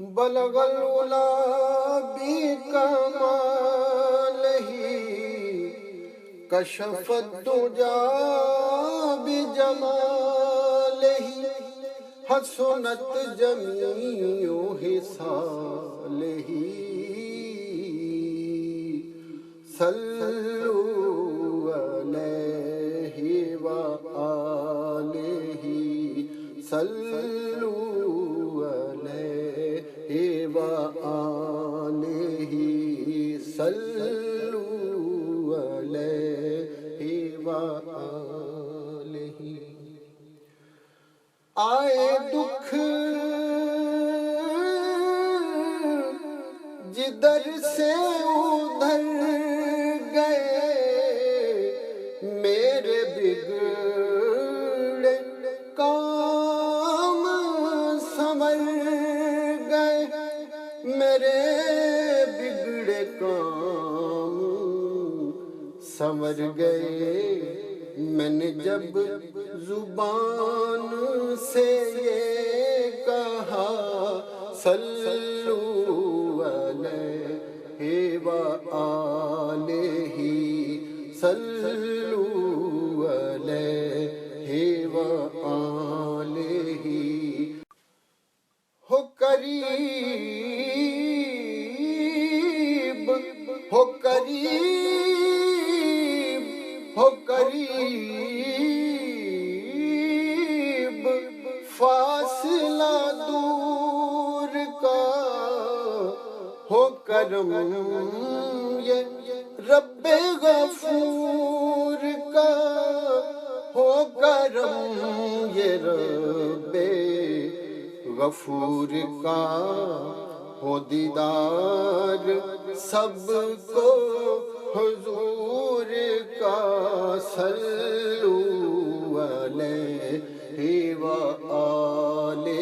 بلغ العلا بکمالہ کشف الدجا بجمالہ حسنت جمیع خصالہ صلو علیہ وآلہ صلو علیہ وآلہ صلو علیہ وآلہ آئے دکھ جدھر سے ادھر گئے میرے بگڑے کام سنور گئے میرے بگڑے کام سنور گئے میں نے جب زبان سے یہ کہا صلو علیہ وآلہ صلو علیہ وآلہ ہو قریب ہو قریب ہو قریب فاصلہ دور کا ہو کرم یہ رب غفور کا ہو کرم یہ رب غفور کا ہو دیدار سب کو حضور کا صلو علیہ وآلہ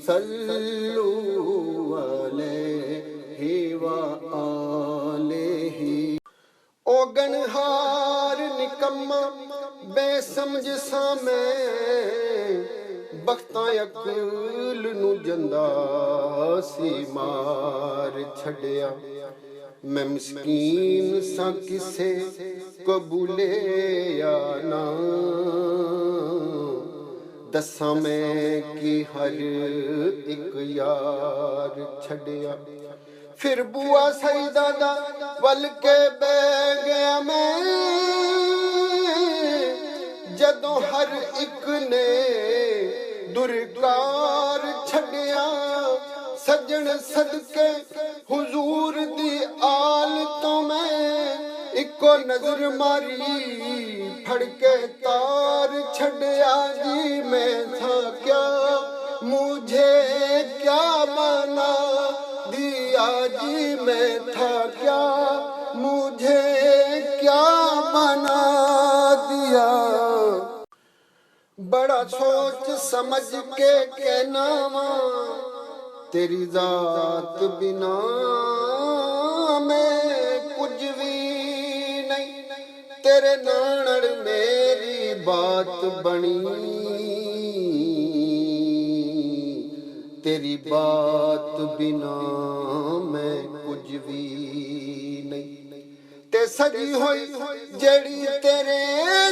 صلو علیہ وآلہ او گنہار نکما بے سمجھ سا میں بختاں عقل نو جندا سی مار چھڑیا میں مسکین سا کسے قبولے یا نہ دساں میں کی ہر ایک یار چھڑیا پھر بوا سیدہ دا ول کے بے گیا میں جدوں ہر ایک نے درکار چھڑیا سجن صدقے حضور دی آل تو میں ایکو نظر ماری پھڑ کے تار چھڑیا جی میں تھا کیا مجھے کیا بنا دیا جی میں تھا کیا مجھے کیا بنا دیا بڑا سوچ سمجھ کے کہنا تیری ذات بنا میں کچھ بھی نہیں تیرے نانڑ میری بات بنی تیری بات بنا میں کچھ بھی نہیں تے سجی ہوئی جڑی تیرے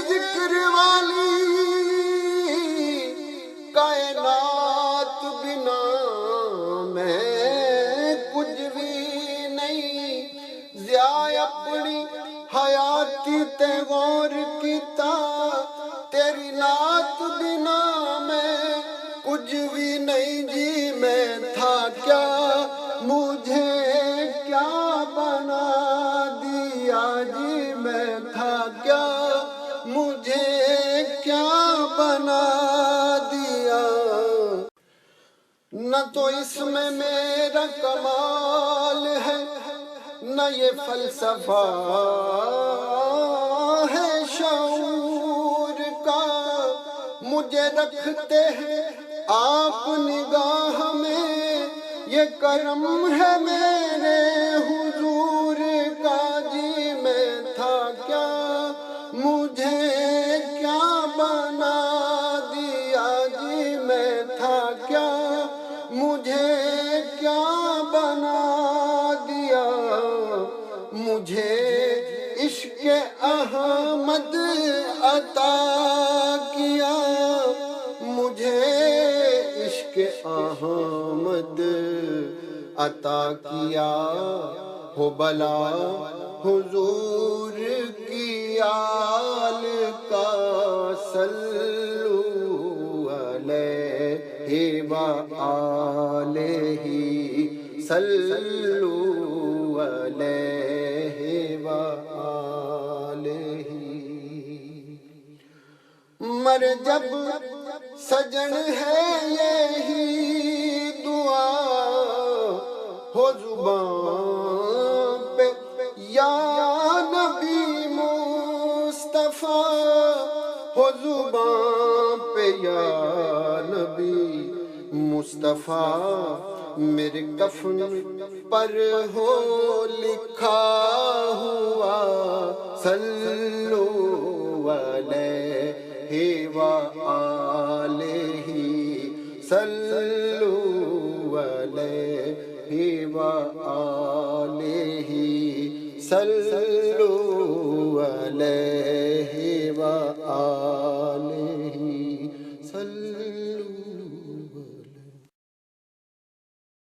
ذکر والی کائنات بنا میں کچھ بھی نہیں ضیاء اپنی حیاتی تے غور کیتا تیری نات بنا میں کچھ بھی نہیں جی میں تھا کیا مجھے کیا بنا دیا جی میں تھا کیا مجھے کیا بنا دیا نہ تو اس میں میرا کمال ہے نہ یہ فلسفہ ہے شعور کا مجھے رکھتے ہیں آپ نگاہ میں یہ کرم ہے میرے حضور کا جی میں تھا کیا مجھے کیا بنا دیا جی میں تھا کیا مجھے کیا بنا دیا، مجھے عشق احمد عطا کیا، مجھے عشق احمد عطا کیا، ہو بلا حضور کی آل کا صلو علیہ وآلہ صلو علیہ وآلہ۔ مر جب سجن ہے یہی دعا ہو زبان پہ یا نبی مصطفیٰ، ہو زبان پہ یا نبی مصطفیٰ، میرے کفن پر ہو لکھا ہوا صلو علیہ وآلہ صلو علیہ وآلہ صلو علیہ وآلہ۔